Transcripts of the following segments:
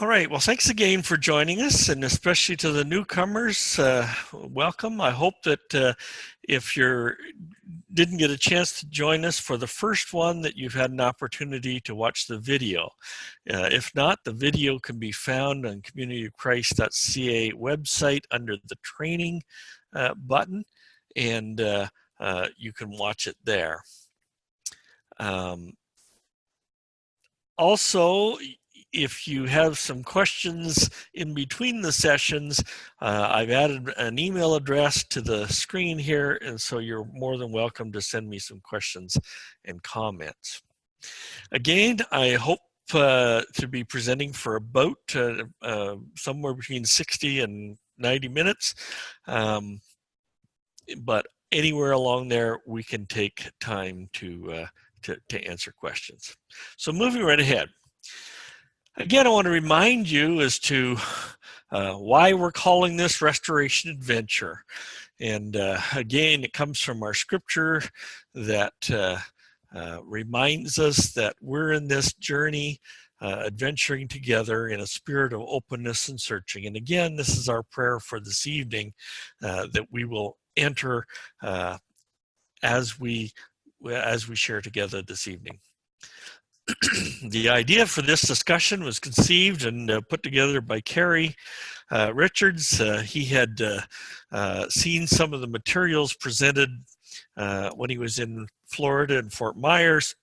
All right, well, thanks again for joining us, and especially to the newcomers, welcome. I hope that if you didn't get a chance to join us for the first one, that you've had an opportunity to watch the video. If not, the video can be found on communityofchrist.ca website under the training button, and you can watch it there. Also, if you have some questions in between the sessions, I've added an email address to the screen here, and so you're more than welcome to send me some questions and comments. Again, I hope to be presenting for about somewhere between 60 and 90 minutes, but anywhere along there we can take time to answer questions. So moving right ahead. Again, I want to remind you as to why we're calling this Restoration Adventure. And again, it comes from our scripture that reminds us that we're in this journey adventuring together in a spirit of openness and searching. And again, this is our prayer for this evening, that we will enter as we share together this evening. The idea for this discussion was conceived and put together by Kerry Richards. He had seen some of the materials presented when he was in Florida and Fort Myers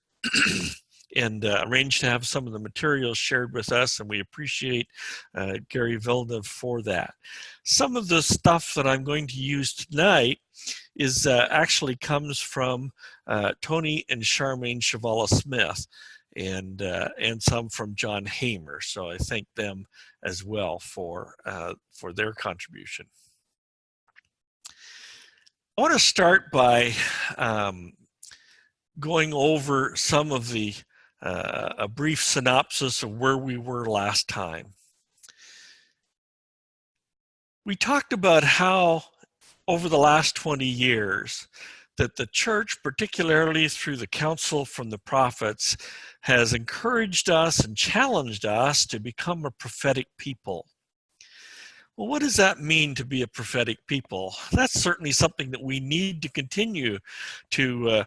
and arranged to have some of the materials shared with us, and we appreciate Gary Villeneuve for that. Some of the stuff that I'm going to use tonight is actually comes from Tony and Charmaine Chavala-Smith, and some from John Hamer. So I thank them as well for their contribution. I want to start by going over some of the a brief synopsis of where we were last time. We talked about how over the last 20 years that the church, particularly through the counsel from the prophets, has encouraged us and challenged us to become a prophetic people. Well, what does that mean to be a prophetic people? That's certainly something that we need to continue to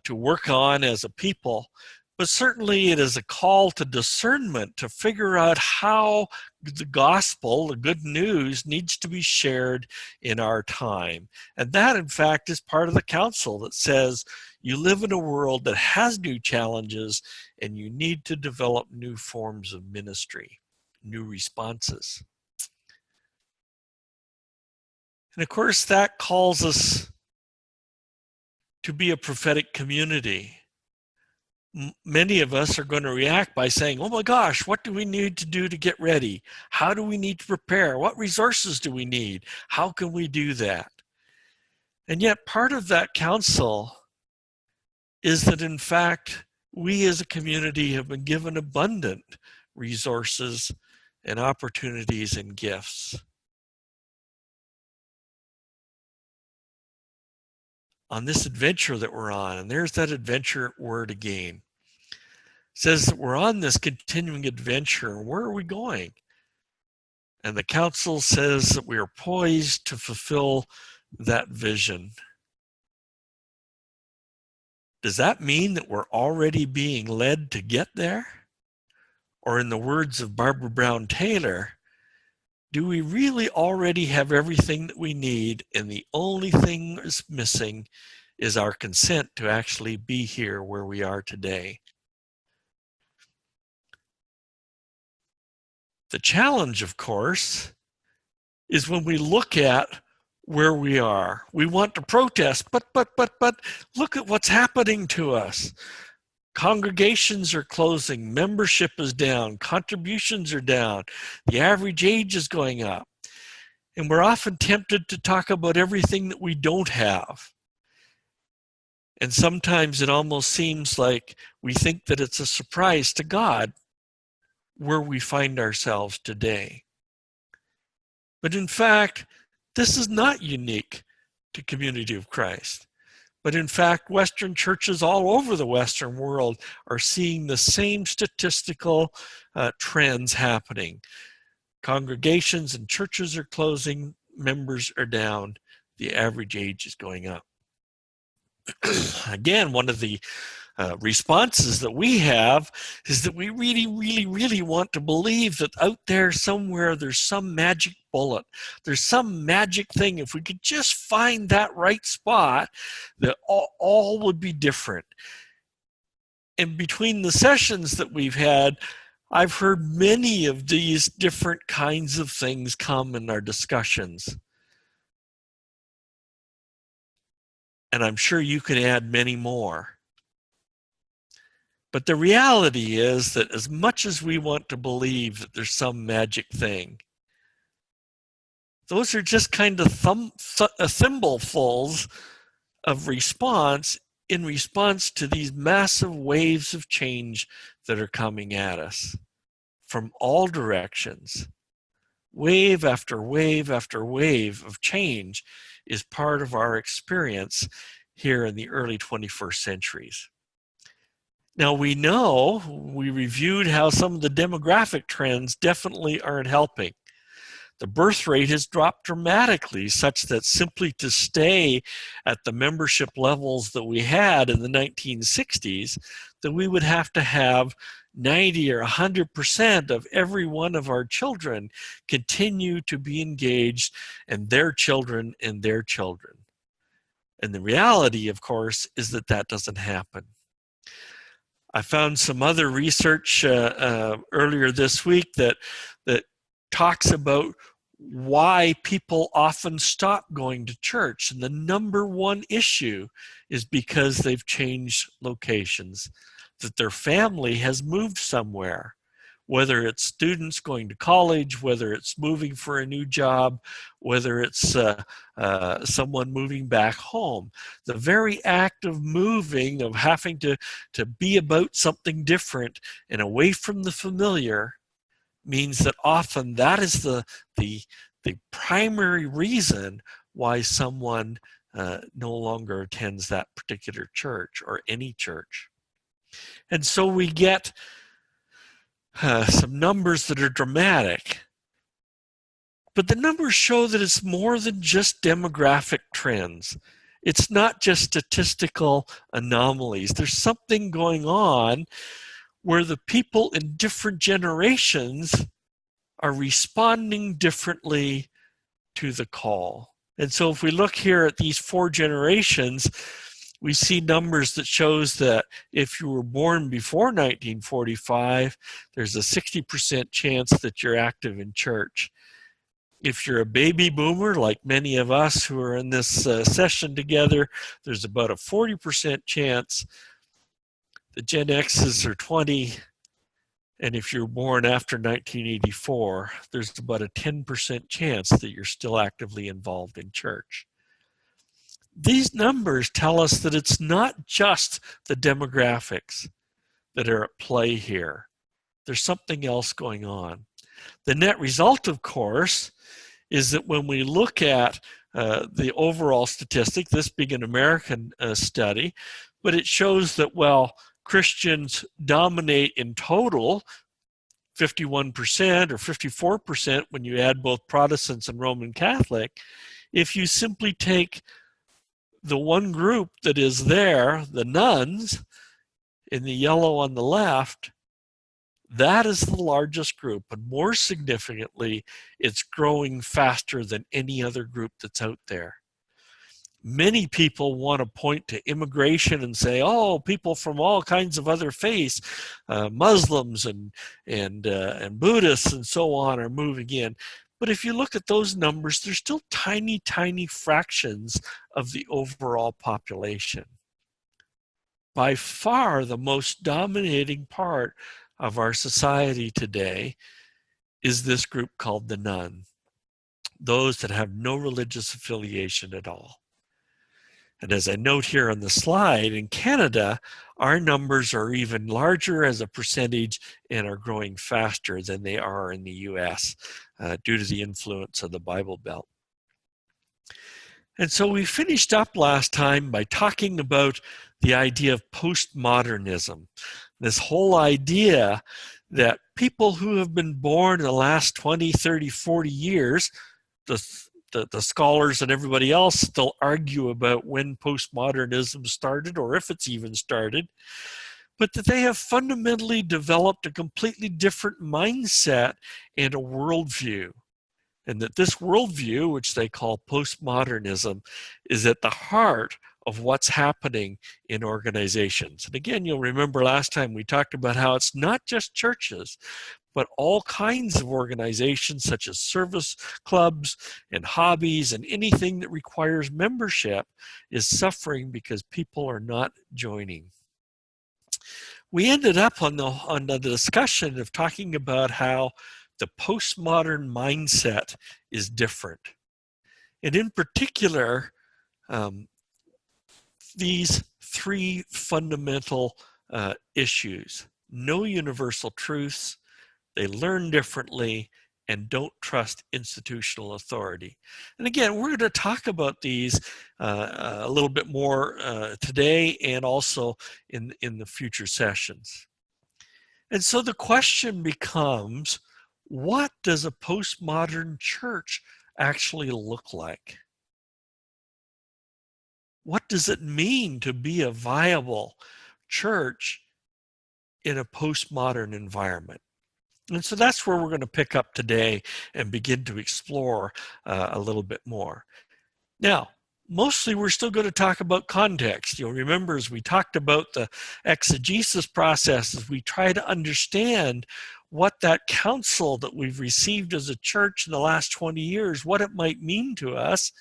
work on as a people. But certainly it is a call to discernment to figure out how the gospel, the good news, needs to be shared in our time. And that, in fact, is part of the counsel that says you live in a world that has new challenges and you need to develop new forms of ministry, new responses. And of course, that calls us to be a prophetic community. Many of us are going to react by saying, oh my gosh, what do we need to do to get ready? How do we need to prepare? What resources do we need? How can we do that? And yet part of that counsel is that in fact, we as a community have been given abundant resources and opportunities and gifts. On this adventure that we're on, and there's that adventure word again, says that we're on this continuing adventure. Where are we going? And the council says that we are poised to fulfill that vision. Does that mean that we're already being led to get there? Or in the words of Barbara Brown Taylor, do we really already have everything that we need, and the only thing that's missing is our consent to actually be here where we are today? The challenge, of course, is when we look at where we are. We want to protest, but look at what's happening to us. Congregations are closing, membership is down, contributions are down, the average age is going up. And we're often tempted to talk about everything that we don't have. And sometimes it almost seems like we think that it's a surprise to God where we find ourselves today. But in fact, this is not unique to Community of Christ. But in fact, Western churches all over the Western world are seeing the same statistical trends happening. Congregations and churches are closing, members are down, the average age is going up. Again, one of the responses that we have is that we really want to believe that out there somewhere there's some magic bullet. There's some magic thing. If we could just find that right spot, that all would be different. And between the sessions that we've had, I've heard many of these different kinds of things come in our discussions. And I'm sure you can add many more. But the reality is that as much as we want to believe that there's some magic thing, those are just kind of thimblefuls of response in response to these massive waves of change that are coming at us from all directions. Wave after wave after wave of change is part of our experience here in the early 21st centuries. Now we reviewed how some of the demographic trends definitely aren't helping. The birth rate has dropped dramatically, such that simply to stay at the membership levels that we had in the 1960s, that we would have to have 90 or 100% of every one of our children continue to be engaged, and their children and their children. And the reality, of course, is that that doesn't happen. I found some other research earlier this week that talks about why people often stop going to church. And the number one issue is because they've changed locations, that their family has moved somewhere, whether it's students going to college, whether it's moving for a new job, whether it's someone moving back home. The very act of moving, of having to be about something different and away from the familiar, means that often that is the primary reason why someone no longer attends that particular church or any church. And so we get some numbers that are dramatic. But the numbers show that it's more than just demographic trends. It's not just statistical anomalies. There's something going on where the people in different generations are responding differently to the call. And so if we look here at these 4 generations, we see numbers that shows that if you were born before 1945, there's a 60% chance that you're active in church. If you're a baby boomer, like many of us who are in this session together, there's about a 40% chance. The Gen X's are 20, and if you're born after 1984, there's about a 10% chance that you're still actively involved in church. These numbers tell us that it's not just the demographics that are at play here. There's something else going on. The net result, of course, is that when we look at the overall statistic, this being an American study, but it shows that, well, Christians dominate in total 51% or 54% when you add both Protestants and Roman Catholic. If you simply take the one group that is there, the nuns, in the yellow on the left, that is the largest group. And more significantly, it's growing faster than any other group that's out there. Many people want to point to immigration and say, oh, people from all kinds of other faiths, Muslims and Buddhists and so on are moving in. But if you look at those numbers, they're still tiny, tiny fractions of the overall population. By far, the most dominating part of our society today is this group called the nun, those that have no religious affiliation at all. And as I note here on the slide, in Canada, our numbers are even larger as a percentage and are growing faster than they are in the US due to the influence of the Bible Belt. And so we finished up last time by talking about the idea of postmodernism, this whole idea that people who have been born in the last 20, 30, 40 years, the scholars and everybody else still argue about when postmodernism started or if it's even started, but that they have fundamentally developed a completely different mindset and a worldview. And that this worldview, which they call postmodernism, is at the heart of what's happening in organizations. And again, you'll remember last time we talked about how it's not just churches, but all kinds of organizations such as service clubs and hobbies and anything that requires membership is suffering because people are not joining. We ended up on the discussion of talking about how the postmodern mindset is different. And in particular, these three fundamental issues: no universal truths, they learn differently, and don't trust institutional authority. And again, we're going to talk about these a little bit more today and also in the future sessions. And so the question becomes, what does a postmodern church actually look like? What does it mean to be a viable church in a postmodern environment? And so that's where we're going to pick up today and begin to explore a little bit more. Now, mostly we're still going to talk about context. You'll remember as we talked about the exegesis process, as we try to understand what that counsel that we've received as a church in the last 20 years, what it might mean to us.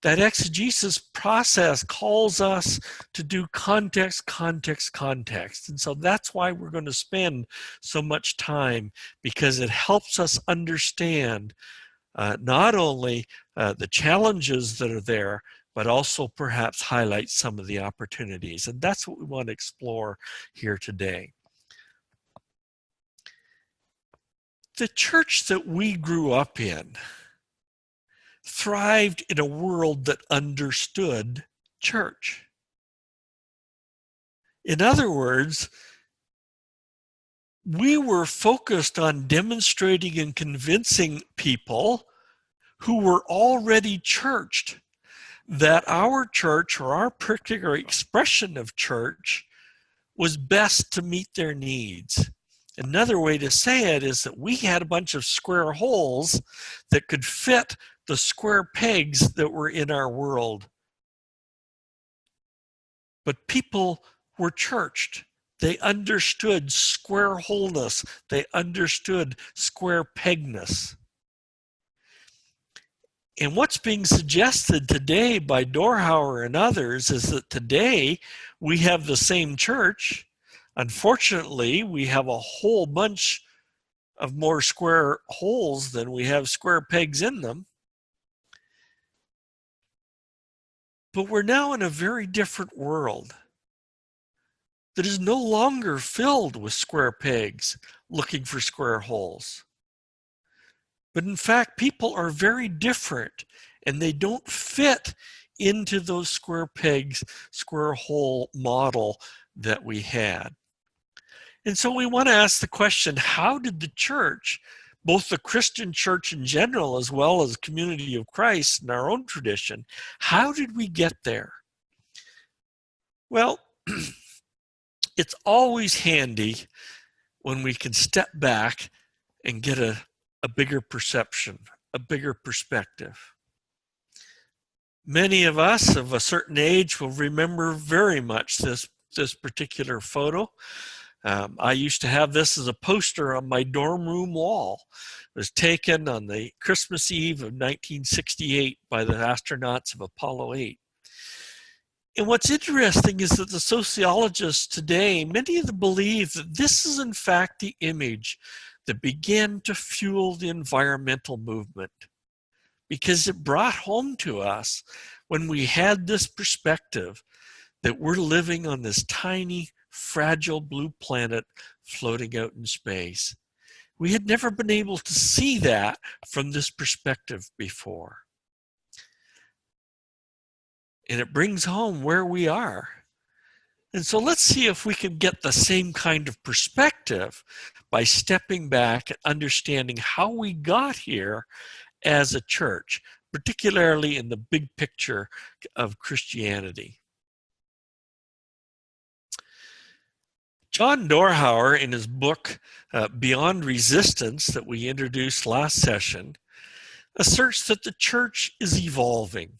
That exegesis process calls us to do context, context, context. And so that's why we're going to spend so much time, because it helps us understand not only the challenges that are there, but also perhaps highlight some of the opportunities. And that's what we want to explore here today. The church that we grew up in thrived in a world that understood church. In other words, we were focused on demonstrating and convincing people who were already churched that our church, or our particular expression of church, was best to meet their needs. Another way to say it is that we had a bunch of square holes that could fit the square pegs that were in our world. But people were churched. They understood square wholeness. They understood square pegness. And what's being suggested today by Dorhauer and others is that today we have the same church. Unfortunately, we have a whole bunch of more square holes than we have square pegs in them. But we're now in a very different world that is no longer filled with square pegs looking for square holes. But in fact, people are very different, and they don't fit into those square pegs, square hole model that we had. And so we want to ask the question, how did the church, both the Christian church in general, as well as Community of Christ in our own tradition, how did we get there? Well, it's always handy when we can step back and get a bigger perception, a bigger perspective. Many of us of a certain age will remember very much this particular photo. I used to have this as a poster on my dorm room wall. It was taken on the Christmas Eve of 1968 by the astronauts of Apollo 8. And what's interesting is that the sociologists today, many of them believe that this is in fact the image that began to fuel the environmental movement, because it brought home to us when we had this perspective that we're living on this tiny, fragile blue planet floating out in space. We had never been able to see that from this perspective before. and it brings home where we are. And so let's see if we can get the same kind of perspective by stepping back and understanding how we got here as a church, particularly in the big picture of Christianity. John Dorhauer, in his book Beyond Resistance that we introduced last session, asserts that the church is evolving.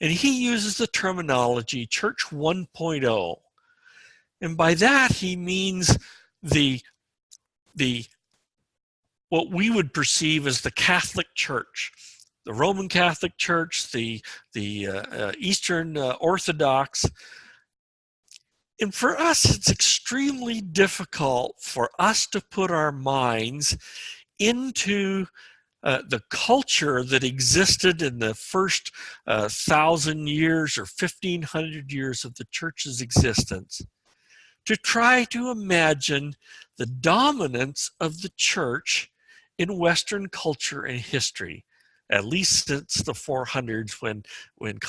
And he uses the terminology Church 1.0. And by that he means the what we would perceive as the Catholic Church, the Roman Catholic Church, the Eastern Orthodox. And for us, it's extremely difficult for us to put our minds into the culture that existed in the first 1,000 years or 1,500 years of the church's existence, to try to imagine the dominance of the church in Western culture and history, at least since the 400s when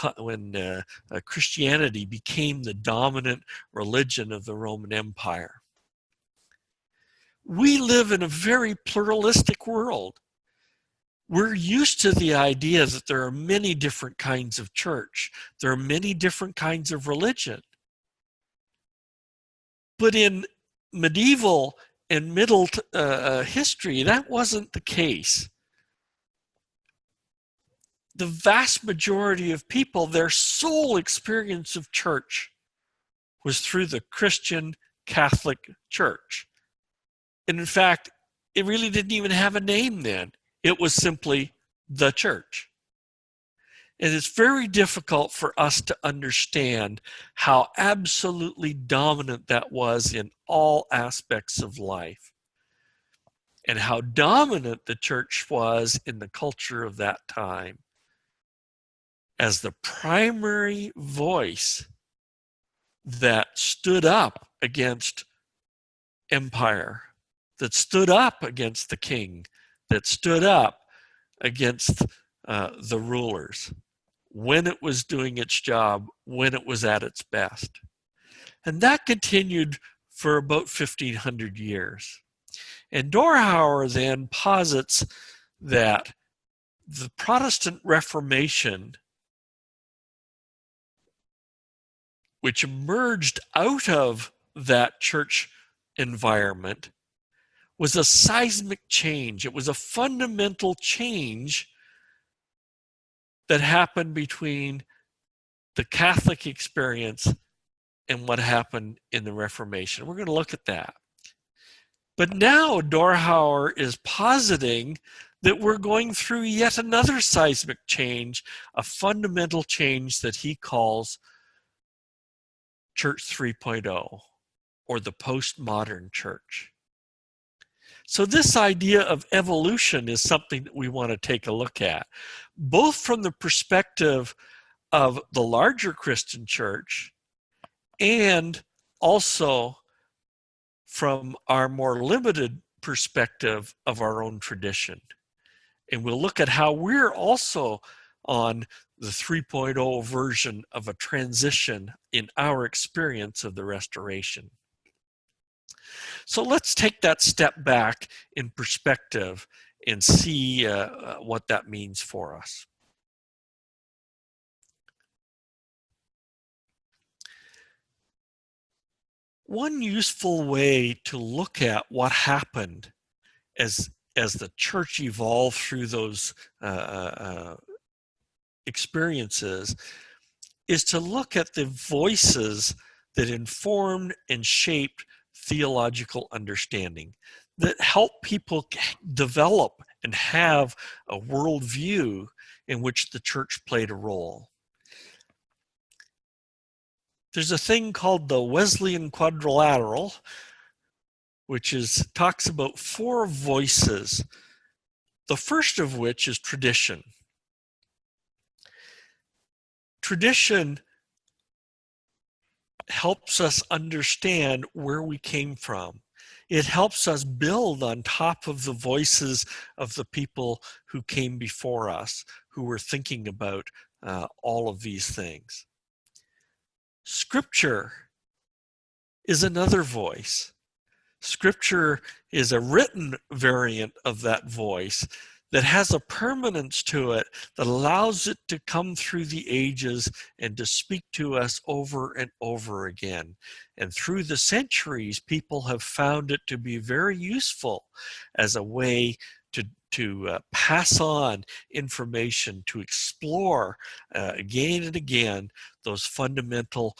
Christianity became the dominant religion of the Roman Empire. We live in a very pluralistic world. We're used to the idea that there are many different kinds of church. There are many different kinds of religion. But in medieval and middle history, that wasn't the case. The vast majority of people, their sole experience of church was through the Christian Catholic Church. And in fact, it really didn't even have a name then. It was simply the church. And it's very difficult for us to understand how absolutely dominant that was in all aspects of life, and how dominant the church was in the culture of that time as the primary voice that stood up against empire, that stood up against the king, that stood up against the rulers when it was doing its job, when it was at its best. And that continued for about 1,500 years. And Dorhauer then posits that the Protestant Reformation, which emerged out of that church environment, was a seismic change. It was a fundamental change that happened between the Catholic experience and what happened in the Reformation. We're going to look at that. But now Dorhauer is positing that we're going through yet another seismic change, a fundamental change that he calls Church 3.0, or the postmodern church. So this idea of evolution is something that we want to take a look at, both from the perspective of the larger Christian church and also from our more limited perspective of our own tradition. And we'll look at how we're also on the 3.0 version of a transition in our experience of the Restoration. So let's take that step back in perspective and see what that means for us. One useful way to look at what happened as the church evolved through those experiences is to look at the voices that informed and shaped theological understanding, that help people develop and have a worldview in which the church played a role. There's a thing called the Wesleyan Quadrilateral, which talks about 4 voices, the first of which is tradition. Tradition helps us understand where we came from. It helps us build on top of the voices of the people who came before us, who were thinking about all of these things. Scripture is another voice. Scripture is a written variant of that voice that has a permanence to it that allows it to come through the ages and to speak to us over and over again. And through the centuries, people have found it to be very useful as a way to pass on information, to explore again and again those fundamental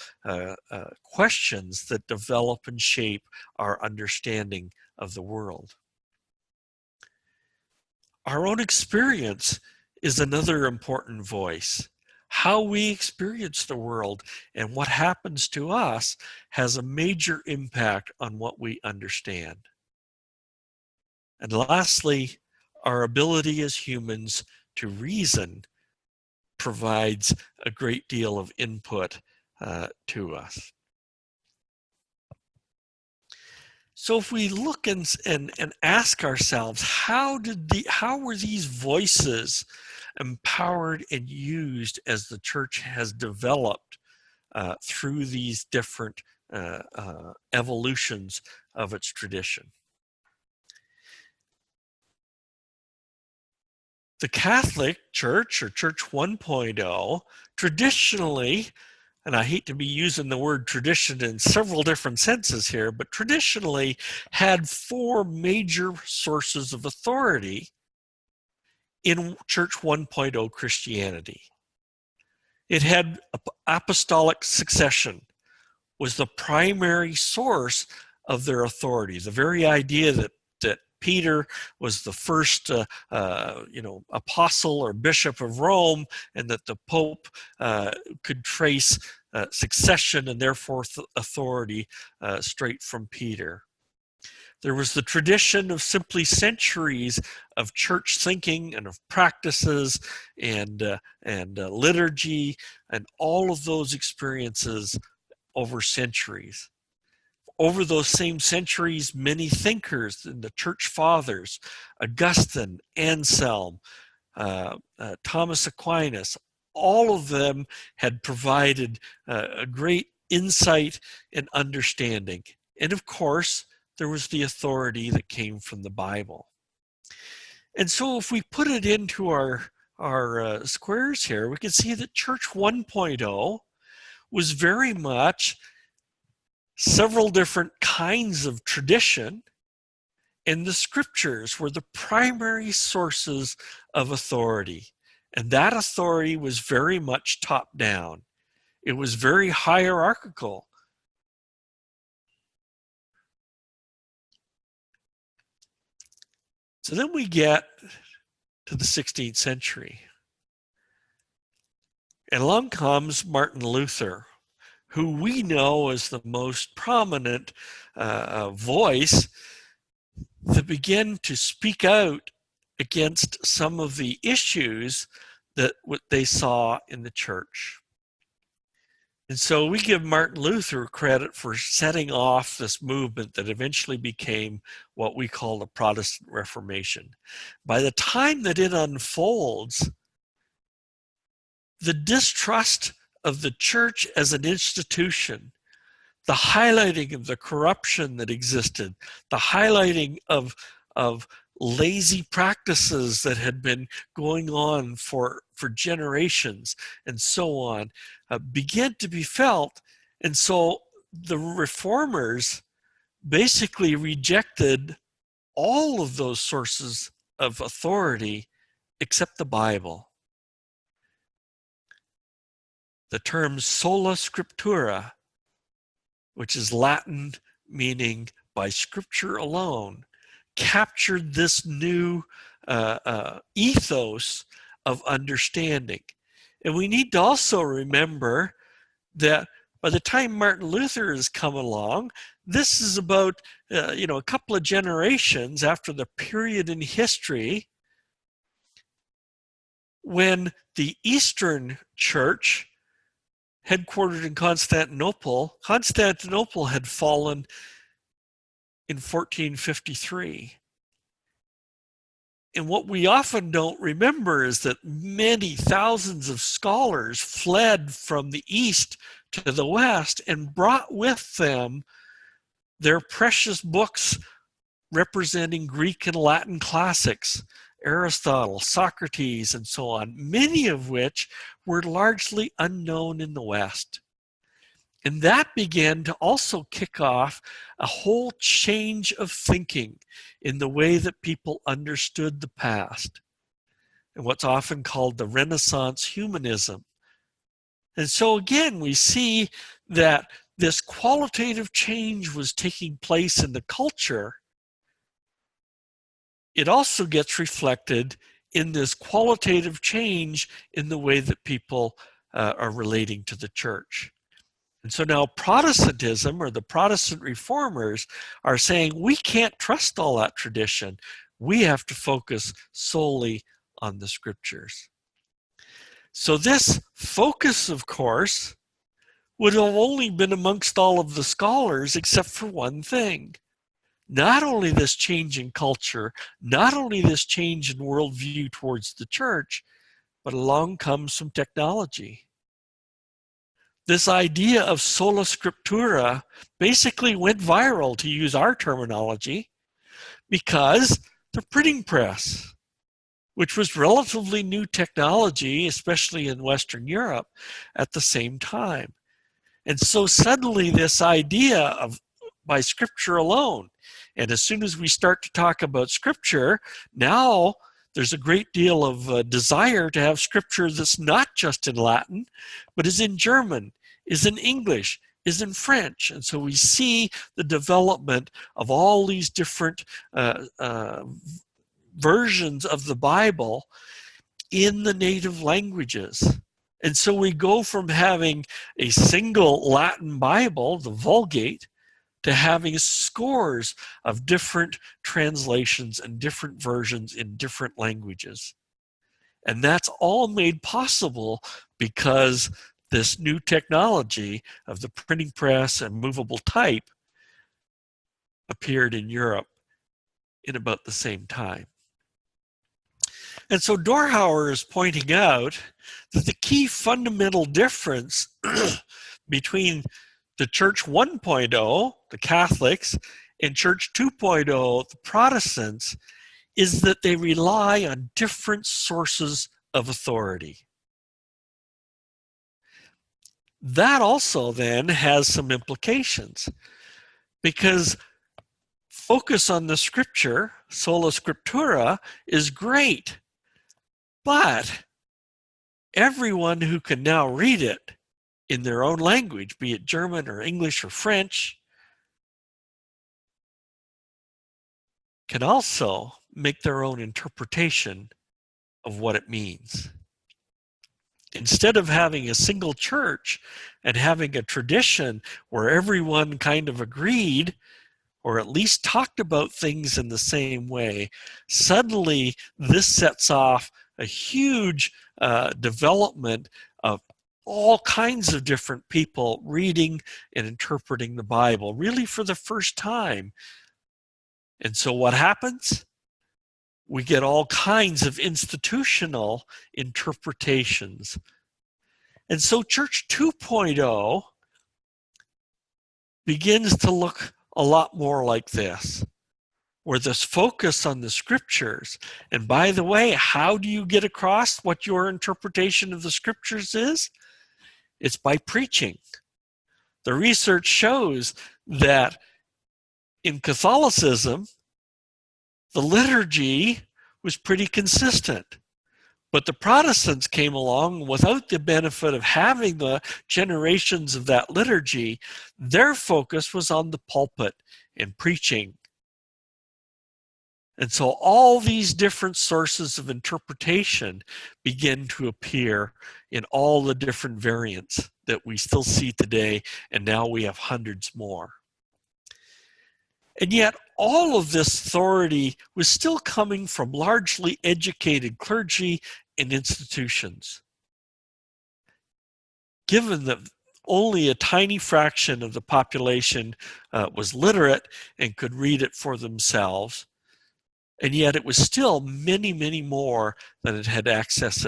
questions that develop and shape our understanding of the world. Our own experience is another important voice. How we experience the world and what happens to us has a major impact on what we understand. And lastly, our ability as humans to reason provides a great deal of input to us. So if we look and ask ourselves, how were these voices empowered and used as the church has developed through these different evolutions of its tradition? The Catholic Church, or Church 1.0, traditionally, and I hate to be using the word tradition in several different senses here, but traditionally had four major sources of authority in Church 1.0 Christianity. It had apostolic succession was the primary source of their authority. The very idea that Peter was the first apostle or bishop of Rome, and that the Pope could trace succession and therefore authority straight from Peter. There was the tradition of simply centuries of church thinking and of practices and liturgy and all of those experiences over centuries. Over those same centuries, many thinkers in the church fathers, Augustine, Anselm, Thomas Aquinas, all of them had provided a great insight and understanding. And of course, there was the authority that came from the Bible. And so if we put it into our squares here, we can see that Church 1.0 was very much several different kinds of tradition, and the scriptures were the primary sources of authority. And that authority was very much top down. It was very hierarchical. So then we get to the 16th century. And along comes Martin Luther, who we know as the most prominent voice that began to speak out against some of the issues that what they saw in the church. And so we give Martin Luther credit for setting off this movement that eventually became what we call the Protestant Reformation. By the time that it unfolds, the distrust of the church as an institution, the highlighting of the corruption that existed, the highlighting of lazy practices that had been going on for generations and so on, began to be felt. And so the reformers basically rejected all of those sources of authority except the Bible. The term sola scriptura, which is Latin meaning by scripture alone, captured this new ethos of understanding. And we need to also remember that by the time Martin Luther has come along, this is about a couple of generations after the period in history when the Eastern Church, headquartered in Constantinople had fallen in 1453. And what we often don't remember is that many thousands of scholars fled from the East to the West and brought with them their precious books representing Greek and Latin classics, Aristotle, Socrates, and so on, many of which were largely unknown in the West. And that began to also kick off a whole change of thinking in the way that people understood the past, and what's often called the Renaissance humanism. And so again, we see that this qualitative change was taking place in the culture. It also gets reflected in this qualitative change in the way that people are relating to the church. And so now Protestantism, or the Protestant reformers, are saying we can't trust all that tradition. We have to focus solely on the scriptures. So this focus, of course, would have only been amongst all of the scholars except for one thing. Not only this change in culture, not only this change in worldview towards the church, but along comes some technology. This idea of sola scriptura basically went viral, to use our terminology, because the printing press, which was relatively new technology, especially in Western Europe, at the same time. And so suddenly this idea of by scripture alone, and as soon as we start to talk about scripture, now there's a great deal of desire to have scripture that's not just in Latin, but is in German, is in English, is in French. And so we see the development of all these different versions of the Bible in the native languages. And so we go from having a single Latin Bible, the Vulgate, to having scores of different translations and different versions in different languages. And that's all made possible because this new technology of the printing press and movable type appeared in Europe in about the same time. And so Dorhauer is pointing out that the key fundamental difference between the Church 1.0, the Catholics, and Church 2.0, the Protestants, is that they rely on different sources of authority. That also then has some implications, because focus on the scripture, sola scriptura, is great, but everyone who can now read it in their own language, be it German or English or French, can also make their own interpretation of what it means. Instead of having a single church and having a tradition where everyone kind of agreed or at least talked about things in the same way, suddenly this sets off a huge development of all kinds of different people reading and interpreting the Bible, really for the first time. And so what happens? We get all kinds of institutional interpretations. And so Church 2.0 begins to look a lot more like this, where this focus on the scriptures. And by the way, how do you get across what your interpretation of the scriptures is? It's by preaching. The research shows that in Catholicism, the liturgy was pretty consistent. But the Protestants came along without the benefit of having the generations of that liturgy. Their focus was on the pulpit and preaching. And so all these different sources of interpretation begin to appear in all the different variants that we still see today, and now we have hundreds more. And yet all of this authority was still coming from largely educated clergy and institutions. Given that only a tiny fraction of the population was literate and could read it for themselves, And yet it was still many, many more than it had access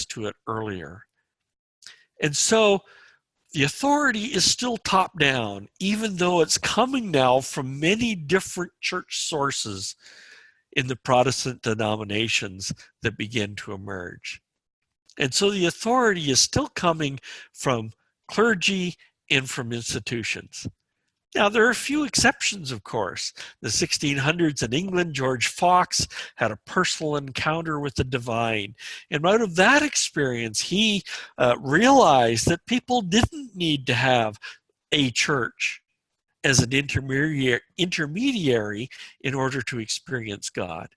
to it earlier. And so the authority is still top down, even though it's coming now from many different church sources in the Protestant denominations that begin to emerge. And so the authority is still coming from clergy and from institutions. Now, there are a few exceptions, of course. The 1600s in England, George Fox had a personal encounter with the divine. And out of that experience, he realized that people didn't need to have a church as an intermediary in order to experience God.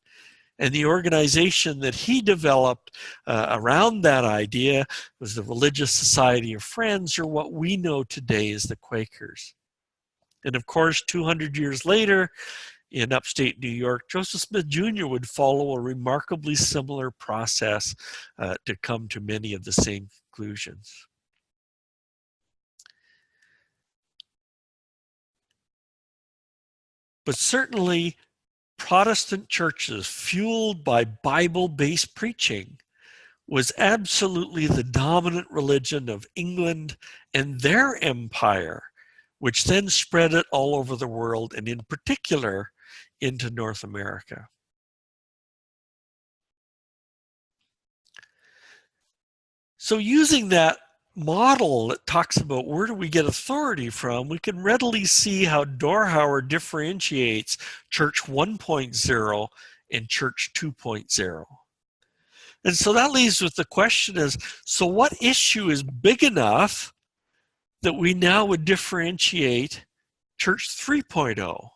And the organization that he developed around that idea was the Religious Society of Friends, or what we know today as the Quakers. And of course, 200 years later, in upstate New York, Joseph Smith Jr. would follow a remarkably similar process to come to many of the same conclusions. But certainly, Protestant churches, fueled by Bible-based preaching, was absolutely the dominant religion of England and their empire, which then spread it all over the world, and in particular into North America. So using that model that talks about where do we get authority from, we can readily see how Dorhauer differentiates Church 1.0 and Church 2.0. And so that leaves with the question is, so what issue is big enough that we now would differentiate Church 3.0?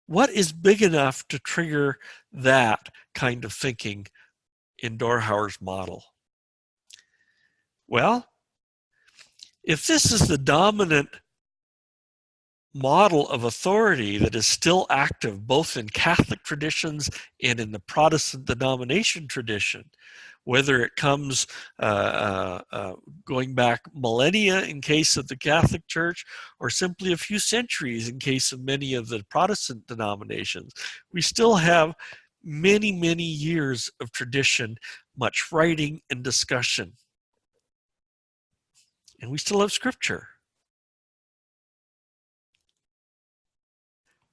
What is big enough to trigger that kind of thinking in Dorhauer's model? Well, if this is the dominant model of authority that is still active both in Catholic traditions and in the Protestant denomination tradition, whether it comes going back millennia in case of the Catholic Church, or simply a few centuries in case of many of the Protestant denominations, we still have many, many years of tradition, much writing and discussion. And we still have scripture.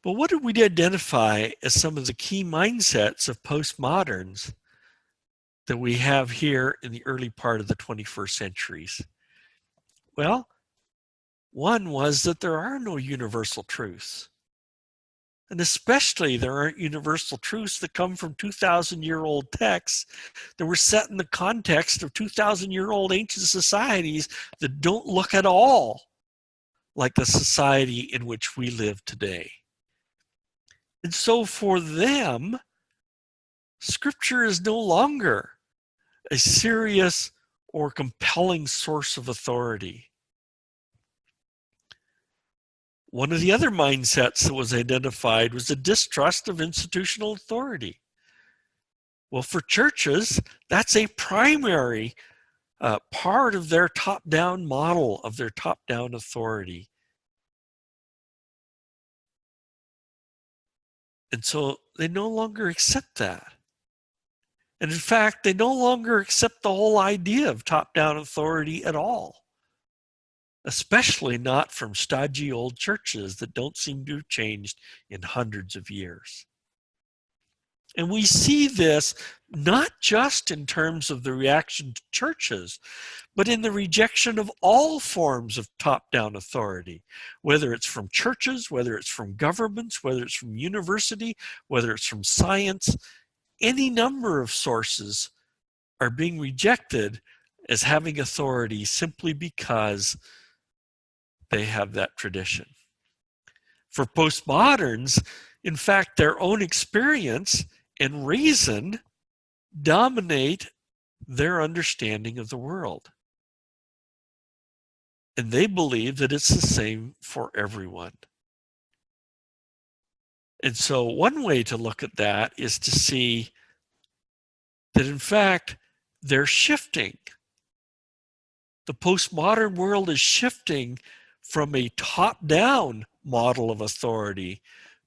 But what did we identify as some of the key mindsets of postmoderns that we have here in the early part of the 21st centuries? Well, one was that there are no universal truths. And especially there aren't universal truths that come from 2,000-year-old texts that were set in the context of 2,000-year-old ancient societies that don't look at all like the society in which we live today. And so for them, Scripture is no longer a serious or compelling source of authority. One of the other mindsets that was identified was a distrust of institutional authority. Well, for churches, that's a primary part of their top-down model, of their top-down authority. And so they no longer accept that. And in fact, they no longer accept the whole idea of top-down authority at all, especially not from stodgy old churches that don't seem to have changed in hundreds of years. And we see this not just in terms of the reaction to churches, but in the rejection of all forms of top-down authority, whether it's from churches, whether it's from governments, whether it's from university, whether it's from science. Any number of sources are being rejected as having authority simply because they have that tradition. For postmoderns, in fact, their own experience and reason dominate their understanding of the world. And they believe that it's the same for everyone. And so one way to look at that is to see that, in fact, they're shifting. The postmodern world is shifting from a top-down model of authority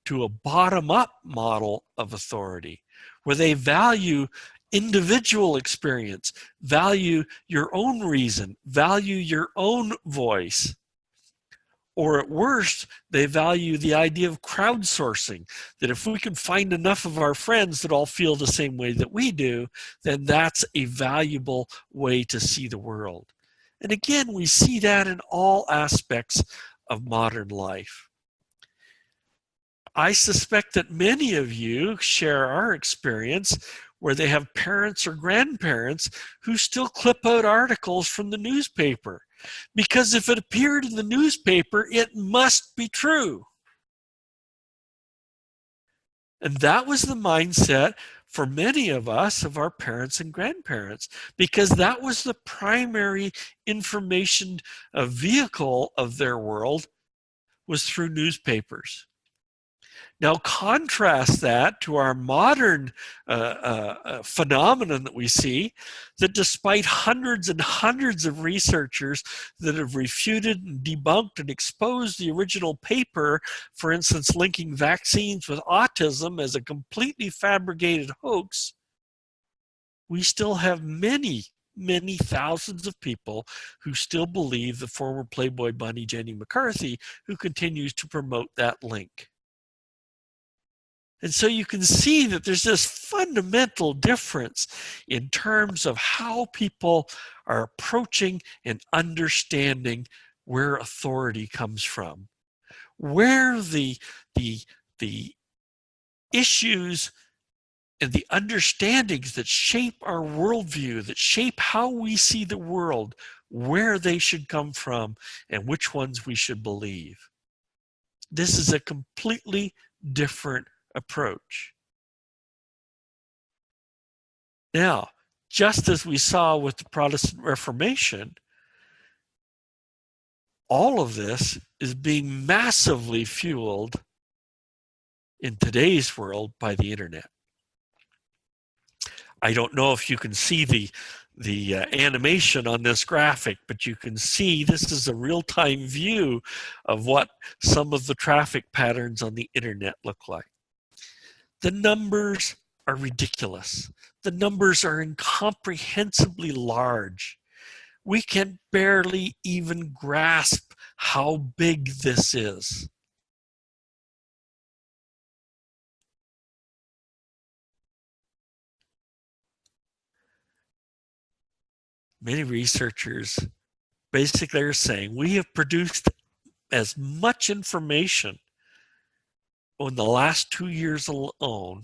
to a bottom-up model of authority, where they value individual experience, value your own reason, value your own voice. Or at worst, they value the idea of crowdsourcing, that if we can find enough of our friends that all feel the same way that we do, then that's a valuable way to see the world. And again, we see that in all aspects of modern life. I suspect that many of you share our experience where they have parents or grandparents who still clip out articles from the newspaper. Because if it appeared in the newspaper, it must be true. And that was the mindset for many of us, of our parents and grandparents, because that was the primary information vehicle of their world, was through newspapers. Now contrast that to our modern phenomenon that we see, that despite hundreds and hundreds of researchers that have refuted and debunked and exposed the original paper, for instance, linking vaccines with autism as a completely fabricated hoax, we still have many thousands of people who still believe the former Playboy bunny Jenny McCarthy, who continues to promote that link. And so you can see that there's this fundamental difference in terms of how people are approaching and understanding where authority comes from, where the issues and the understandings that shape our worldview, that shape how we see the world, where they should come from, and which ones we should believe. This is a completely different approach. Now, just as we saw with the Protestant Reformation, all of this is being massively fueled in today's world by the internet. I don't know if you can see the animation on this graphic, but you can see this is a real-time view of what some of the traffic patterns on the internet look like. The numbers are ridiculous. The numbers are incomprehensibly large. We can barely even grasp how big this is. Many researchers basically are saying we have produced as much information in the last 2 years alone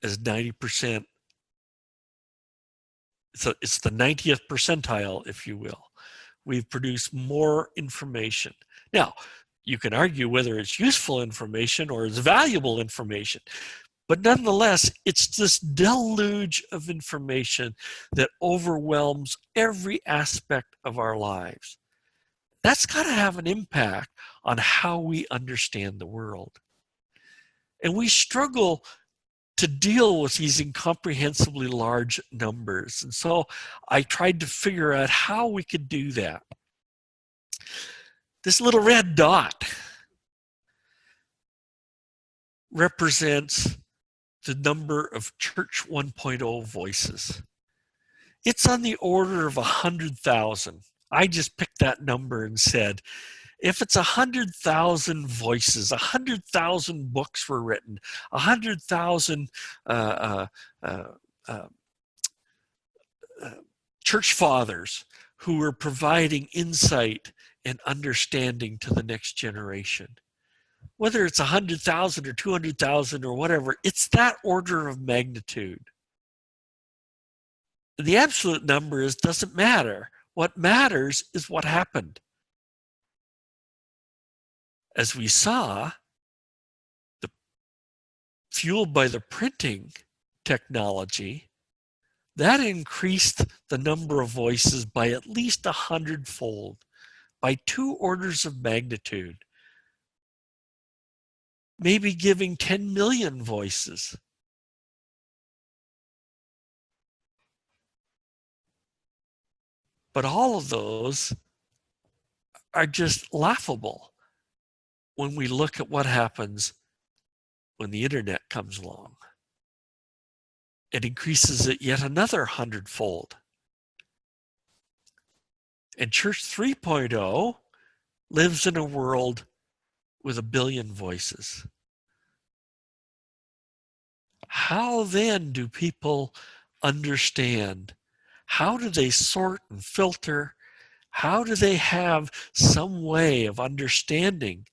as 90%. So it's the 90th percentile, if you will. We've produced more information. Now, you can argue whether it's useful information or it's valuable information, but nonetheless, it's this deluge of information that overwhelms every aspect of our lives. That's got to have an impact on how we understand the world. And we struggle to deal with these incomprehensibly large numbers. And so I tried to figure out how we could do that. This little red dot represents the number of Church 1.0 voices. It's on the order of 100,000. I just picked that number and said, if it's 100,000 voices, 100,000 books were written, 100,000 church fathers who were providing insight and understanding to the next generation, whether it's 100,000 or 200,000 or whatever, it's that order of magnitude. The absolute number doesn't matter. What matters is what happened. As we saw, fueled by the printing technology, that increased the number of voices by at least 100-fold, by 2 orders of magnitude, maybe giving 10 million voices. But all of those are just laughable. when we look at what happens when the internet comes along. It increases it yet another 100-fold. And Church 3.0 lives in a world with 1 billion voices. How then do people understand? How do they sort and filter? How do they have some way of understanding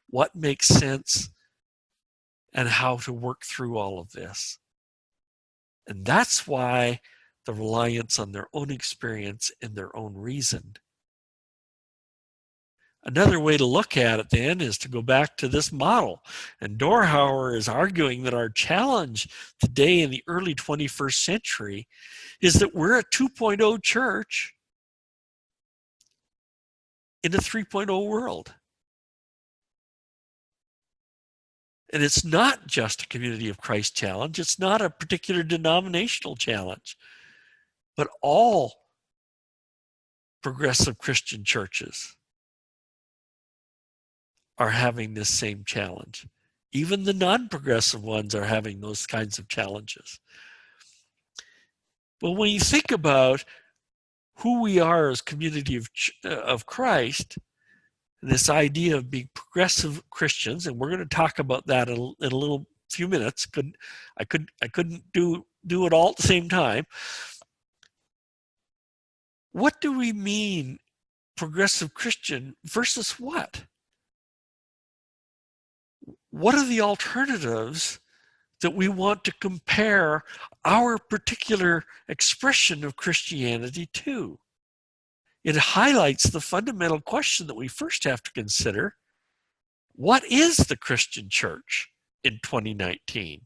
what makes sense and how to work through all of this? And that's why the reliance on their own experience and their own reason. Another way to look at it then is to go back to this model. And Dorhauer is arguing that our challenge today in the early 21st century is that we're a 2.0 church in a 3.0 world. And it's not just a Community of Christ challenge. It's not a particular denominational challenge. But all progressive Christian churches are having this same challenge. Even the non-progressive ones are having those kinds of challenges. But when you think about who we are as Community of Christ, this idea of being progressive Christians, and we're going to talk about that in a little few minutes. I couldn't do it all at the same time. What do we mean progressive Christian versus what? What are the alternatives that we want to compare our particular expression of Christianity to? It highlights the fundamental question that we first have to consider. What is the Christian church in 2019?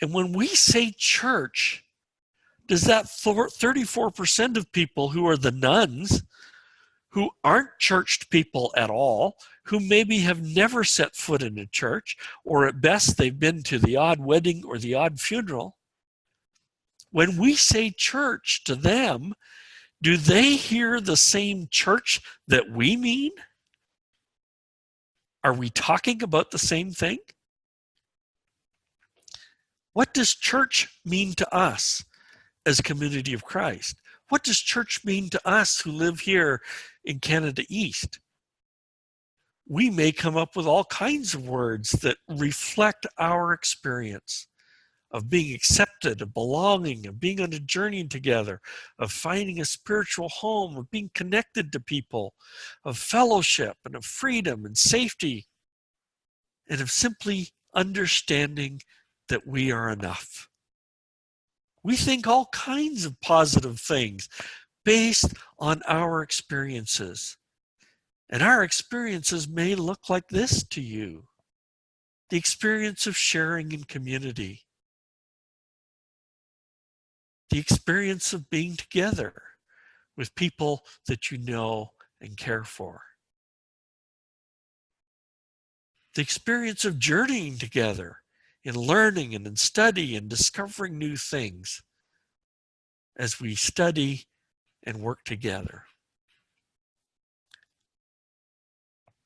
And when we say church, does that 34% of people who are the nuns, who aren't churched people at all, who maybe have never set foot in a church, or at best they've been to the odd wedding or the odd funeral, when we say church to them, do they hear the same church that we mean? Are we talking about the same thing? What does church mean to us as a Community of Christ? What does church mean to us who live here in Canada East? We may come up with all kinds of words that reflect our experience of being accepted, of belonging, of being on a journey together, of finding a spiritual home, of being connected to people, of fellowship and of freedom and safety, and of simply understanding that we are enough. We think all kinds of positive things based on our experiences. And our experiences may look like this to you. The experience of sharing in community. The experience of being together with people that you know and care for. The experience of journeying together in learning and in study and discovering new things as we study and work together.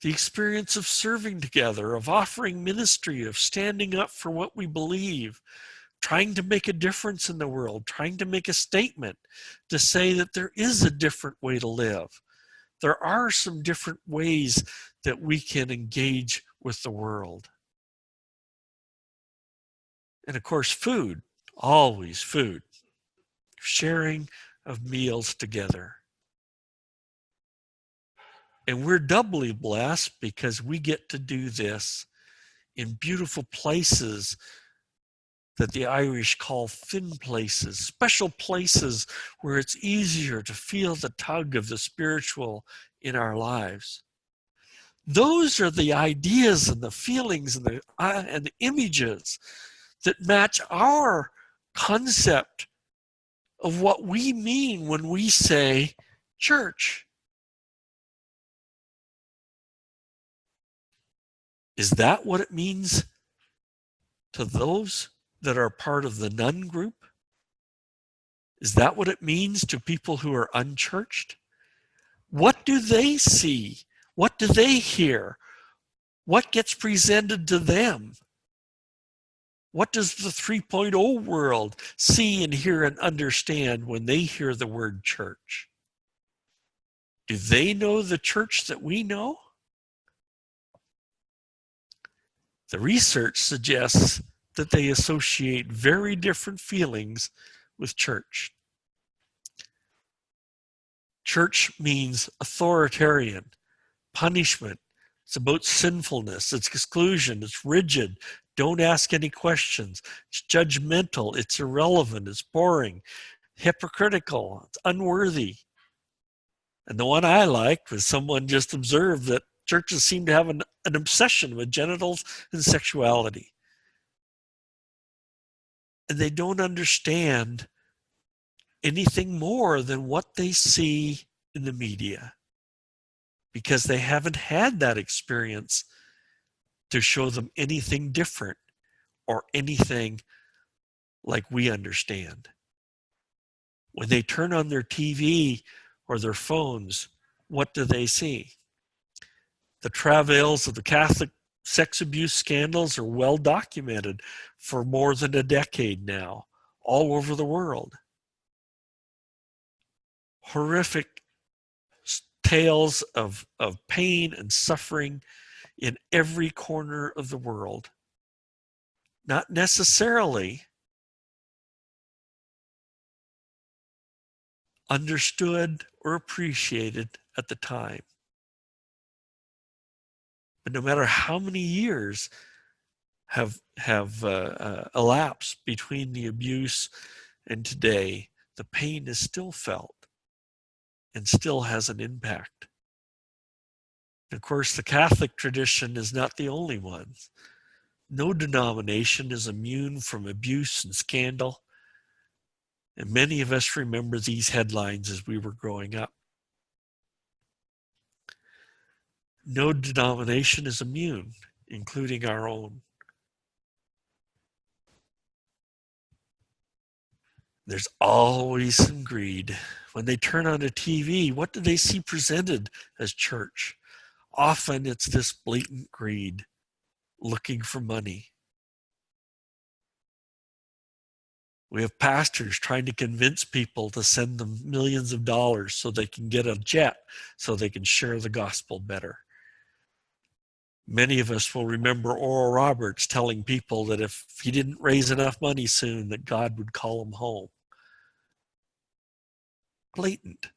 The experience of serving together, of offering ministry, of standing up for what we believe, trying to make a difference in the world, trying to make a statement to say that there is a different way to live. There are some different ways that we can engage with the world. And of course, food, always food, sharing of meals together. And we're doubly blessed because we get to do this in beautiful places that the Irish call fin places, special places where it's easier to feel the tug of the spiritual in our lives. Those are the ideas and the feelings and the images that match our concept of what we mean when we say church. Is that what it means to those that are part of the nun group? Is that what it means to people who are unchurched? What do they see? What do they hear What gets presented to them? What does the 3.0 world see and hear and understand when they hear the word church? Do they know the church that we know? The research suggests that they associate very different feelings with church. Church means authoritarian, punishment. It's about sinfulness. It's exclusion. It's rigid. Don't ask any questions. It's judgmental. It's irrelevant. It's boring, hypocritical. It's unworthy. And the one I liked was someone just observed that churches seem to have an obsession with genitals and sexuality. And they don't understand anything more than what they see in the media because they haven't had that experience to show them anything different or anything like we understand. When they turn on their TV or their phones, what do they see? The travails of the Catholic sex abuse scandals are well documented for more than a decade now, all over the world. Horrific tales of pain and suffering in every corner of the world. Not necessarily understood or appreciated at the time. But no matter how many years have elapsed between the abuse and today, the pain is still felt and still has an impact. And of course, the Catholic tradition is not the only one. No denomination is immune from abuse and scandal. And many of us remember these headlines as we were growing up. No denomination is immune, including our own. There's always some greed. When they turn on a TV, what do they see presented as church? Often it's this blatant greed, looking for money. We have pastors trying to convince people to send them millions of dollars so they can get a jet, so they can share the gospel better. Many of us will remember Oral Roberts telling people that if he didn't raise enough money soon, that God would call him home. Blatant.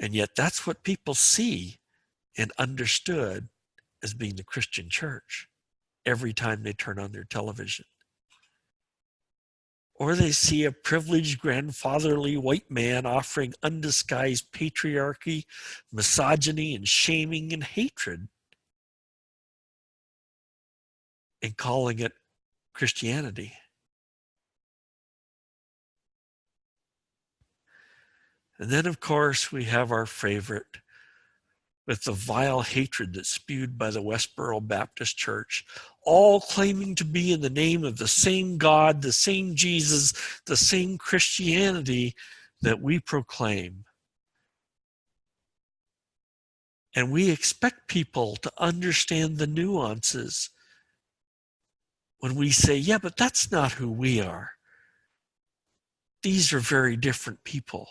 And yet that's what people see and understood as being the Christian church every time they turn on their television. Or they see a privileged grandfatherly white man offering undisguised patriarchy, misogyny, and shaming and hatred, and calling it Christianity. And then, of course, we have our favorite with the vile hatred that's spewed by the Westboro Baptist Church, all claiming to be in the name of the same God, the same Jesus, the same Christianity that we proclaim. And we expect people to understand the nuances when we say, yeah, but that's not who we are. These are very different people.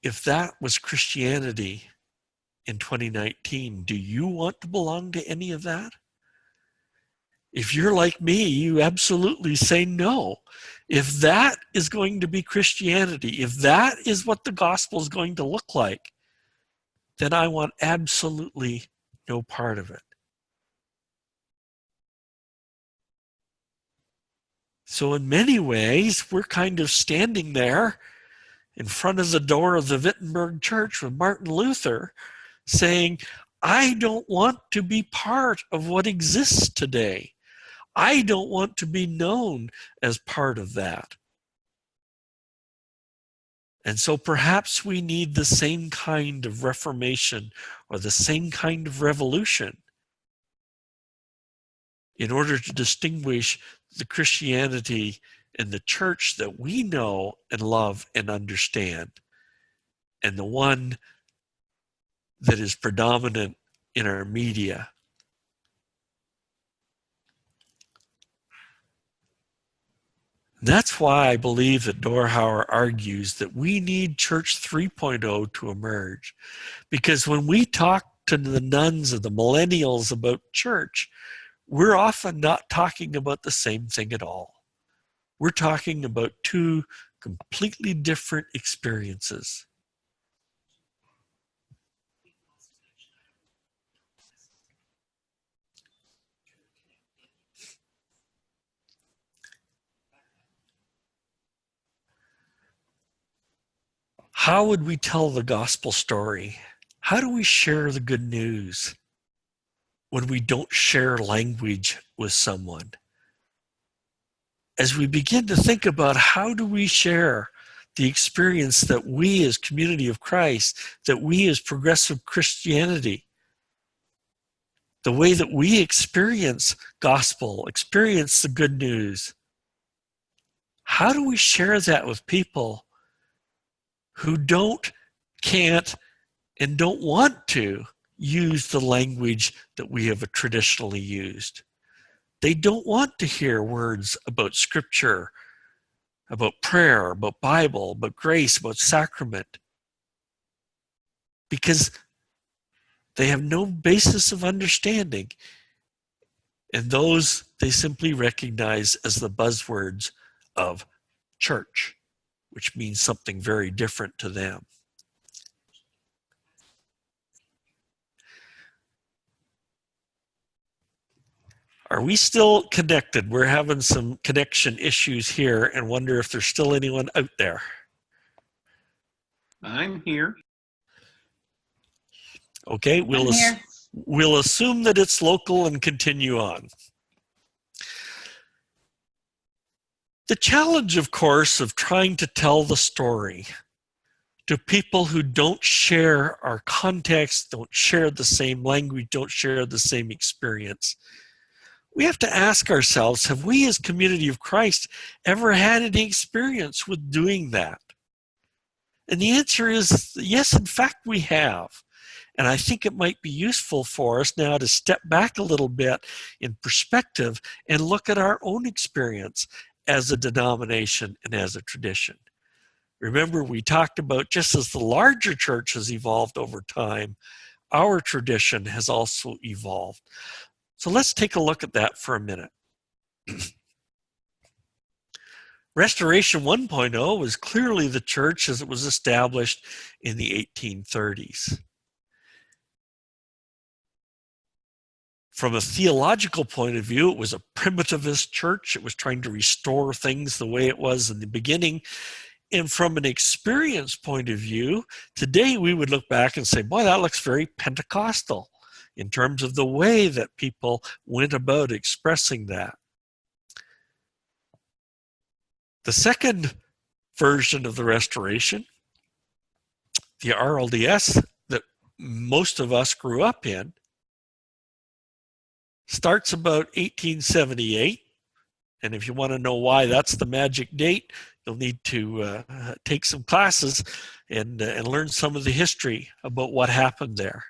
If that was Christianity in 2019, do you want to belong to any of that? If you're like me, you absolutely say no. If that is going to be Christianity, if that is what the gospel is going to look like, then I want absolutely no part of it. So in many ways, we're kind of standing there in front of the door of the Wittenberg Church with Martin Luther saying, I don't want to be part of what exists today. I don't want to be known as part of that. And so perhaps we need the same kind of reformation or the same kind of revolution in order to distinguish the Christianity and the church that we know and love and understand, and the one that is predominant in our media. That's why I believe that Dorhauer argues that we need Church 3.0 to emerge. Because when we talk to the nuns or the millennials about church, we're often not talking about the same thing at all. We're talking about two completely different experiences. How would we tell the gospel story? How do we share the good news when we don't share language with someone? As we begin to think about how do we share the experience that we as Community of Christ, that we as Progressive Christianity, the way that we experience gospel, experience the good news, how do we share that with people who don't, can't, and don't want to use the language that we have traditionally used? They don't want to hear words about Scripture, about prayer, about Bible, about grace, about sacrament, because they have no basis of understanding. And those they simply recognize as the buzzwords of church, which means something very different to them. Are we still connected? We're having some connection issues here and wonder if there's still anyone out there. I'm here. Okay, we'll assume that it's local and continue on. The challenge, of course, of trying to tell the story to people who don't share our context, don't share the same language, don't share the same experience, we have to ask ourselves, have we as Community of Christ ever had any experience with doing that? And the answer is yes, in fact, we have. And I think it might be useful for us now to step back a little bit in perspective and look at our own experience as a denomination and as a tradition. Remember, we talked about just as the larger church has evolved over time, our tradition has also evolved. So let's take a look at that for a minute. Restoration 1.0 was clearly the church as it was established in the 1830s. From a theological point of view, it was a primitivist church. It was trying to restore things the way it was in the beginning. And from an experience point of view, today we would look back and say, boy, that looks very Pentecostal in terms of the way that people went about expressing that. The second version of the Restoration, the RLDS that most of us grew up in, starts about 1878. And if you want to know why that's the magic date, you'll need to take some classes and learn some of the history about what happened there.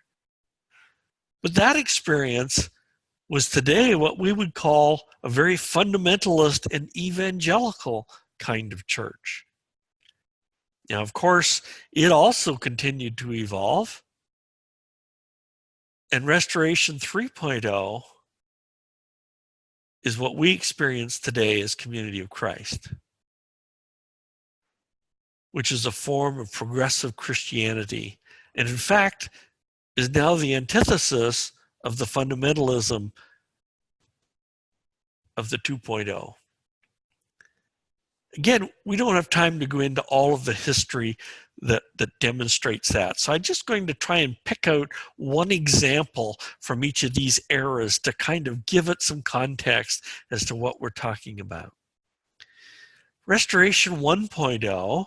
But that experience was today what we would call a very fundamentalist and evangelical kind of church. Now, of course, it also continued to evolve. And Restoration 3.0 is what we experience today as Community of Christ, which is a form of progressive Christianity, and in fact is now the antithesis of the fundamentalism of the 2.0. Again, we don't have time to go into all of the history that demonstrates that. So I'm just going to try and pick out one example from each of these eras to kind of give it some context as to what we're talking about. Restoration 1.0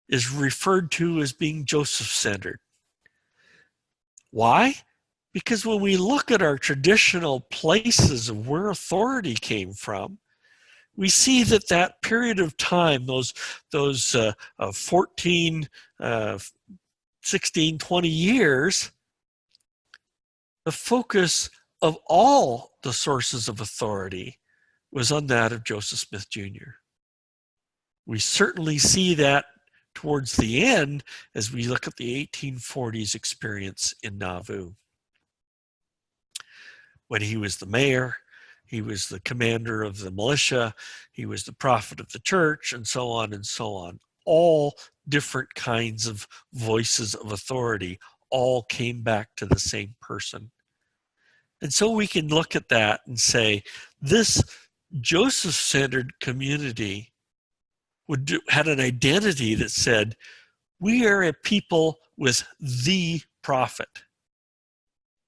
is referred to as being Joseph-centered. Why? Because when we look at our traditional places of where authority came from, we see that that period of time, those 14, 16, 20 years, the focus of all the sources of authority was on that of Joseph Smith Jr. We certainly see that towards the end as we look at the 1840s experience in Nauvoo. When he was the mayor, he was the commander of the militia, he was the prophet of the church, and so on and so on. All different kinds of voices of authority all came back to the same person. And so we can look at that and say, this Joseph-centered community had an identity that said, we are a people with the prophet.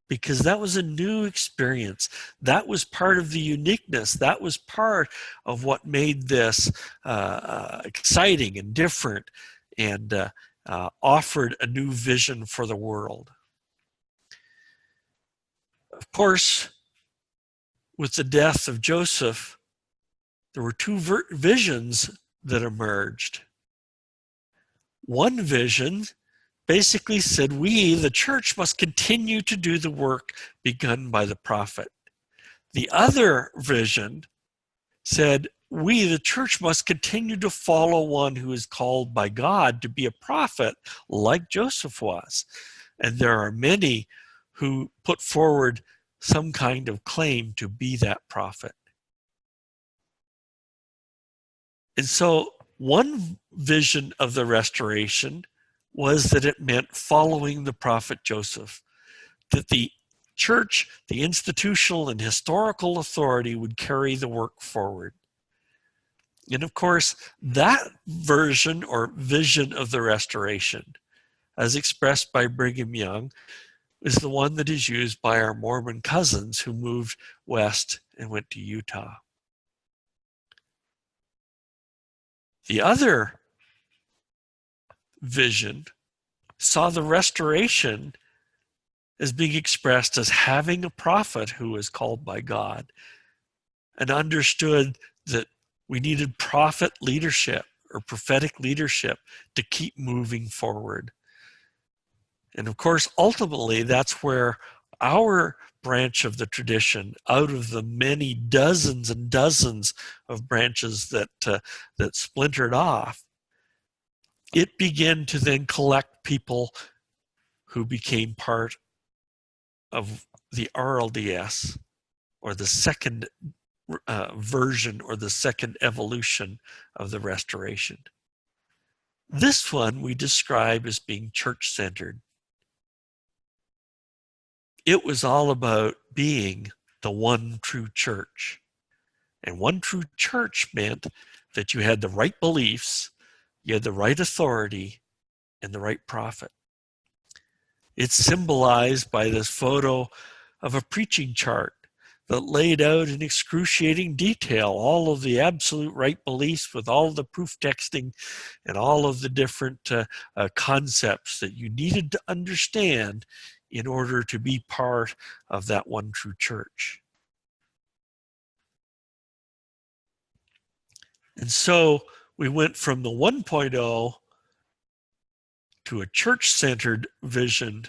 Because that was a new experience. That was part of the uniqueness. That was part of what made this exciting and different, and offered a new vision for the world. Of course, with the death of Joseph, there were two visions that emerged. One vision basically said, we, the church, must continue to do the work begun by the prophet. The other vision said, we, the church, must continue to follow one who is called by God to be a prophet like Joseph was. And there are many who put forward some kind of claim to be that prophet. And so one vision of the restoration was that it meant following the prophet Joseph, that the church, the institutional and historical authority would carry the work forward. And of course, that version or vision of the restoration, as expressed by Brigham Young, is the one that is used by our Mormon cousins who moved west and went to Utah. The other vision saw the restoration as being expressed as having a prophet who was called by God, and understood that we needed prophet leadership or prophetic leadership to keep moving forward. And of course, ultimately, that's where our branch of the tradition, out of the many dozens and dozens of branches that splintered off, it began to then collect people who became part of the RLDS, or the second version or the second evolution of the restoration. This one we describe as being church-centered. It was all about being the one true church. And one true church meant that you had the right beliefs, you had the right authority, and the right prophet. It's symbolized by this photo of a preaching chart that laid out in excruciating detail all of the absolute right beliefs with all of the proof texting and all of the different concepts that you needed to understand in order to be part of that one true church. And so we went from the 1.0 to a church-centered vision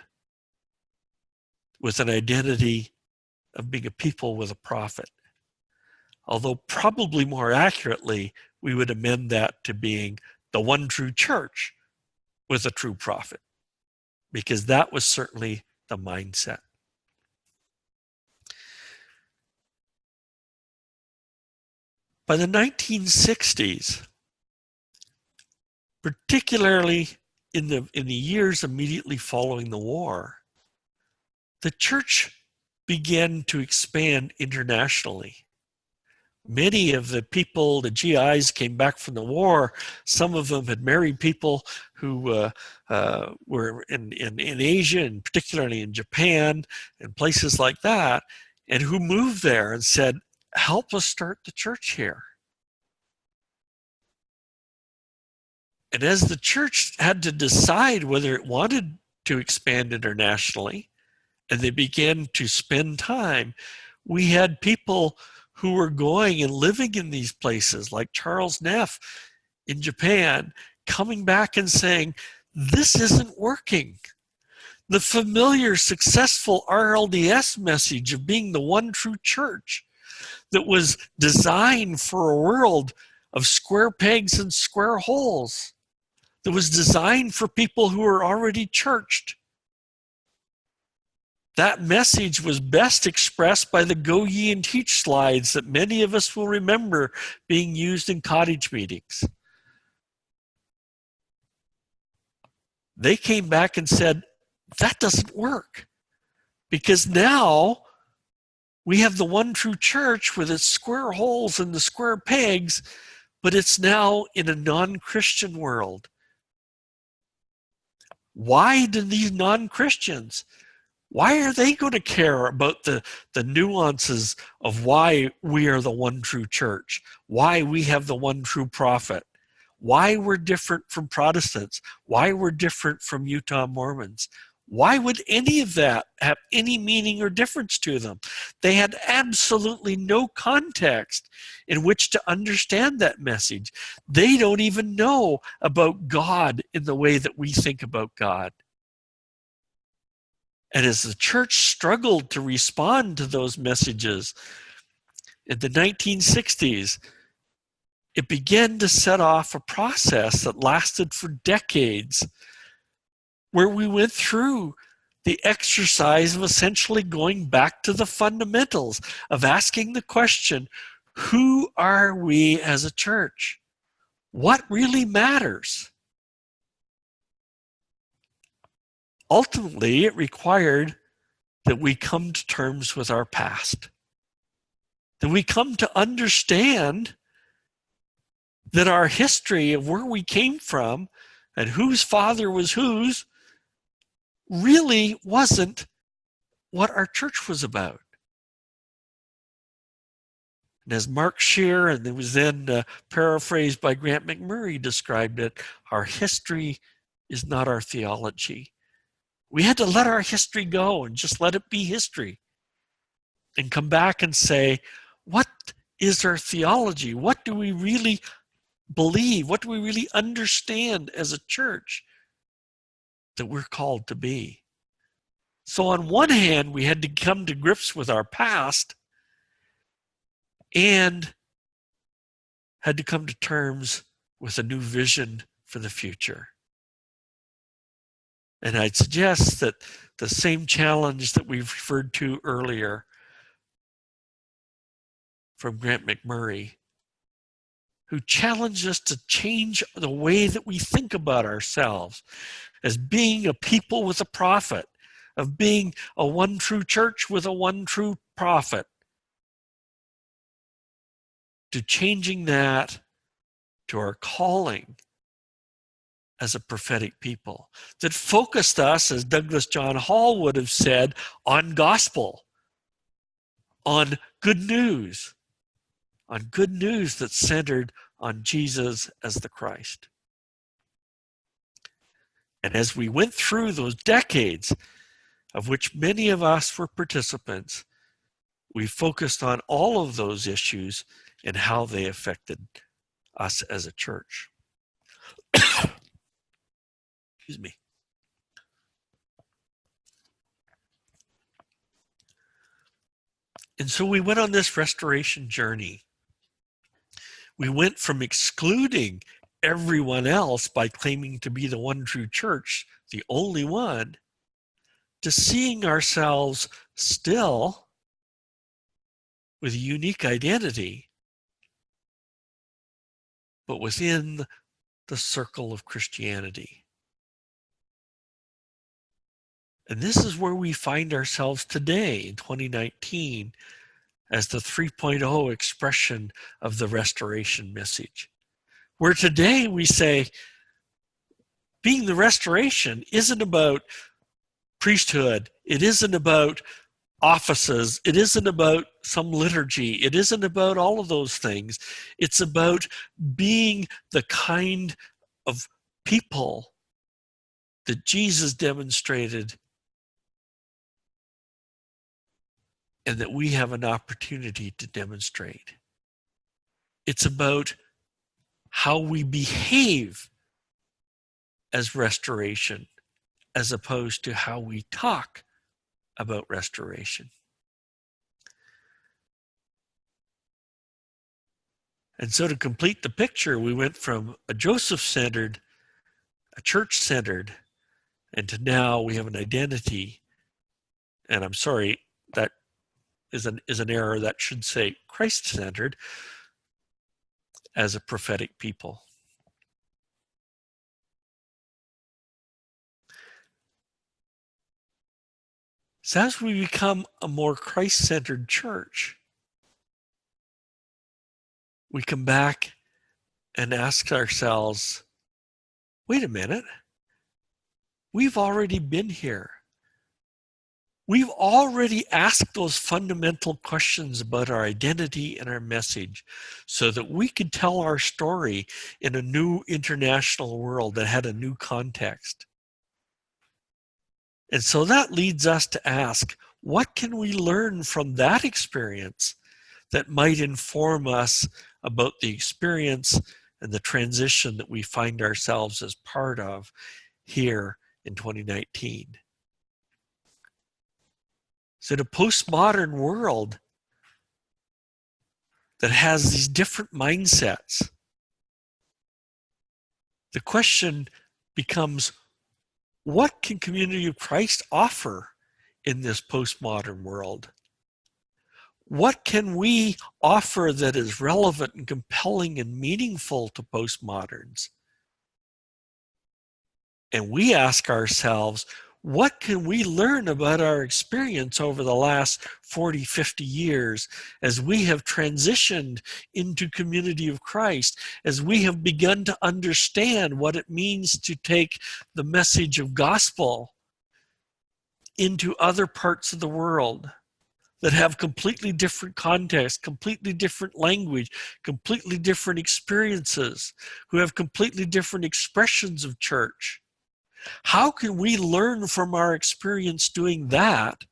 with an identity of being a people with a prophet. Although probably more accurately, we would amend that to being the one true church with a true prophet, because that was certainly the mindset. By the 1960s, particularly in the years immediately following the war, the church began to expand internationally. Many of the people, the GIs, came back from the war. Some of them had married people who were in Asia, and particularly in Japan and places like that, and who moved there and said, help us start the church here. And as the church had to decide whether it wanted to expand internationally, and they began to spend time, we had people who were going and living in these places, like Charles Neff in Japan, coming back and saying, this isn't working. The familiar, successful RLDS message of being the one true church that was designed for a world of square pegs and square holes, that was designed for people who were already churched. That message was best expressed by the Go Ye and Teach slides that many of us will remember being used in cottage meetings. They came back and said, that doesn't work, because now we have the one true church with its square holes and the square pegs, but it's now in a non-Christian world. Why do these non-Christians, why are they going to care about the nuances of why we are the one true church, why we have the one true prophet, why we're different from Protestants, why we're different from Utah Mormons? Why would any of that have any meaning or difference to them? They had absolutely no context in which to understand that message. They don't even know about God in the way that we think about God. And as the church struggled to respond to those messages in the 1960s, it began to set off a process that lasted for decades, where we went through the exercise of essentially going back to the fundamentals of asking the question, who are we as a church? What really matters? Ultimately, it required that we come to terms with our past, that we come to understand that our history of where we came from and whose father was whose really wasn't what our church was about. And as Mark Scheer, and it was then paraphrased by Grant McMurray, described it, our history is not our theology. We had to let our history go and just let it be history and come back and say, what is our theology? What do we really believe? What do we really understand as a church that we're called to be? So on one hand, we had to come to grips with our past and had to come to terms with a new vision for the future. And I'd suggest that the same challenge that we've referred to earlier from Grant McMurray, who challenged us to change the way that we think about ourselves as being a people with a prophet, of being a one true church with a one true prophet, to changing that to our calling as a prophetic people, that focused us, as Douglas John Hall would have said, on gospel, on good news that's centered on Jesus as the Christ. And as we went through those decades, of which many of us were participants, we focused on all of those issues and how they affected us as a church. Excuse me. And so we went on this restoration journey. We went from excluding everyone else by claiming to be the one true church, the only one, to seeing ourselves still with a unique identity, but within the circle of Christianity. And this is where we find ourselves today in 2019 as the 3.0 expression of the restoration message. Where today we say, being the restoration isn't about priesthood, it isn't about offices, it isn't about some liturgy, it isn't about all of those things. It's about being the kind of people that Jesus demonstrated and that we have an opportunity to demonstrate. It's about how we behave as restoration, as opposed to how we talk about restoration. And so to complete the picture, we went from a Joseph-centered, a church-centered, and to now we have an identity. And I'm sorry, that is an error. That should say Christ-centered, as a prophetic people. So as we become a more Christ-centered church, we come back and ask ourselves, wait a minute, we've already been here. We've already asked those fundamental questions about our identity and our message so that we could tell our story in a new international world that had a new context. And so that leads us to ask, what can we learn from that experience that might inform us about the experience and the transition that we find ourselves as part of here in 2019? So in a postmodern world that has these different mindsets, the question becomes, what can Community of Christ offer in this postmodern world? What can we offer that is relevant and compelling and meaningful to postmoderns? And we ask ourselves, what can we learn about our experience over the last 40, 50 years as we have transitioned into Community of Christ, as we have begun to understand what it means to take the message of gospel into other parts of the world that have completely different context, completely different language, completely different experiences, who have completely different expressions of church? How can we learn from our experience doing that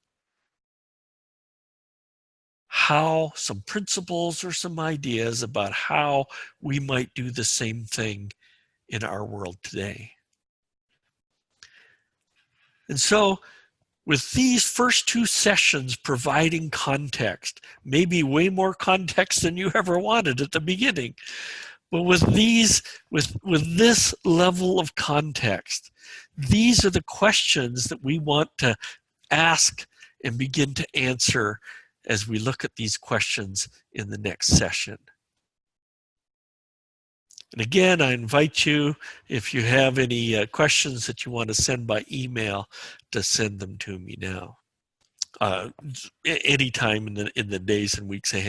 how some principles or some ideas about how we might do the same thing in our world today? And so with these first two sessions providing context, maybe way more context than you ever wanted at the beginning, but with this level of context, these are the questions that we want to ask and begin to answer as we look at these questions in the next session. And again, I invite you, if you have any questions that you want to send by email, to send them to me now. Anytime in the days and weeks ahead.